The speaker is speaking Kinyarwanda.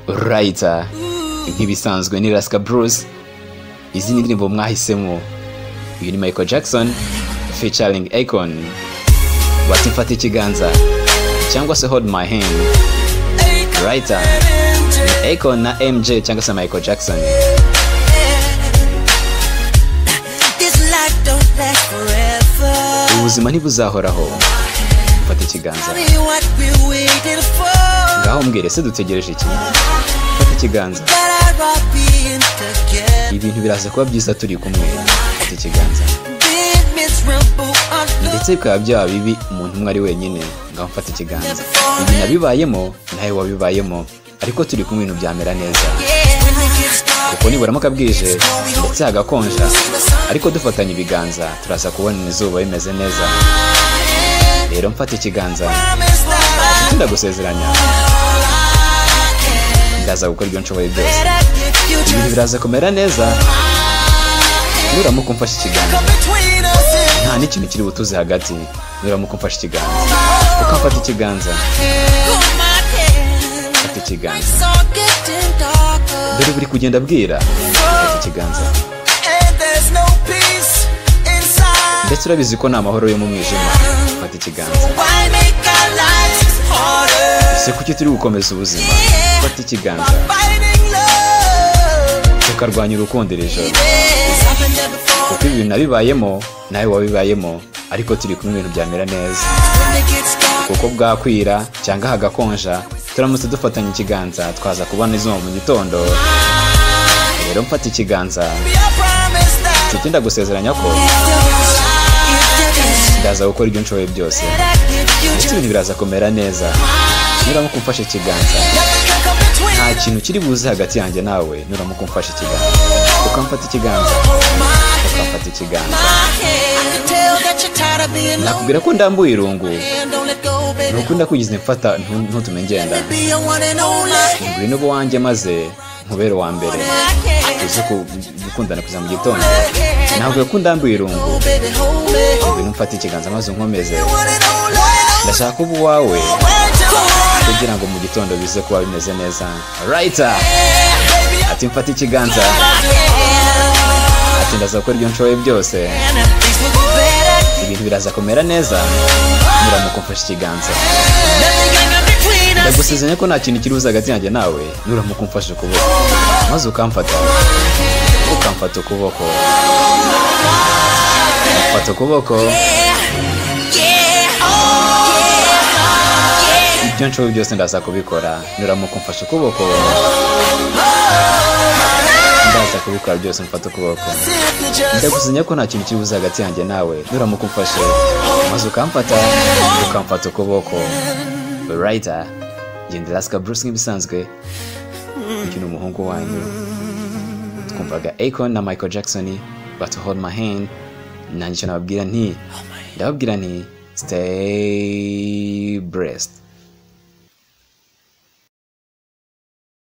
Writer nk'ibisanzwe ni Raska Bruce. Izi ni indirimbo mwahisemo. Uyu ni Michael Jackson featuring Akon. Bati mfata ikiganza cyangwa se hold my hand. Writer Akon na MJ cyangwa se Michael Jackson. Ubuzima ntibuzahoraho. Mfata ikiganza. Ngaho mbwire se dutegereje iki? Mfata ikiganza. Ibintu biraza kuba byiza turi kumwe. Mfata ikiganza. Ndetse bikaba byaba bibi umuntu umwe ari wenyine. Ngaho mfata ikiganza. Ibi nabibayemo nawe wabibayemo, ariko turi kumwe ibintu byamera neza. Kuko nibura makabwije ndetse hagakonja, ariko dufatanye ibiganza turaza kubona izuba bimeze neza. Rero mfata ikiganza. Ndagusezeranya ndaza gukora ibyo nshoboye byose. Ibintu biraza kumera neza nuramuka umfashe ikiganza. Nta n'ikintu kiri butuze hagati nuramuka umfashe ikiganza. Ukamfata ikiganza. Mfata ikiganza. Dore buri kugenda bwira. Mfata ikiganza. Ndetse urabizi ko nta mahoro yo mu mwijima. Mfata ikiganza. Ese kuki turi gukomeza ubuzima? Mfata ikiganza. Tukarwanya urukundo iri joro. Kuko ibintu nabibayemo nawe wabibayemo, ariko turi kumwe ibintu byamera neza. Kuko bwakwira cyangwa hagakonja turamutse dufatanye ikiganza twaza kubona izuba mu gitondo. Rero mfata ikiganza. Nshuti ndagusezeranya ko ndaza gukora ibyo nshoboye byose. Ndetse ibintu biraza kumera neza nuramuka umfashe ikiganza. Nta kintu kiri buze hagati yanjye nawe nuramuka umfashe ikiganza. Ukamfata ikiganza. Ukamfata ikiganza. Nakubwira ko ndambuye irungu. Nukunda kugize mfata ntutume ngenda. Ngwino bo wanjye maze nkubero wa mbere. Uze gukundana kuza mu gitondo. Ntabwo ko ndambuye irungu. Ngwino mfata ikiganza maze unkomeze. Ndashaka kuba wawe kugira ngo mu gitondo bize kuba bimeze neza. Writer ati mfata ikiganza. Ati ndaza gukora ibyo nshoboye byose. Ibintu biraza kumera neza nuramuka umfashe ikiganza. Ndagusezeranya ko nta kintu kiri buze hagati yanjye nawe nuramuka umfashe ukuboko maze ukamfata. Ukamfata ukuboko. Mfata ukuboko. Ibyo nshoboye byose ndaza kubikora nuramuka umfashe ukuboko. Ndaza kubikora byose mfata ukuboko. Ndagusezeranya ko nta kintu kiri buze hagati yanjye nawe nuramuka umfashe maze ukamfata. Ukamfata ukuboko. Writer Genda Raska Bruce nk'ibisanzwe. Uyu ni umuhungu wanyu. Twumvaga Akon na Michael Jackson but hold my hand. Nanjye ndababwira nti stay blessed.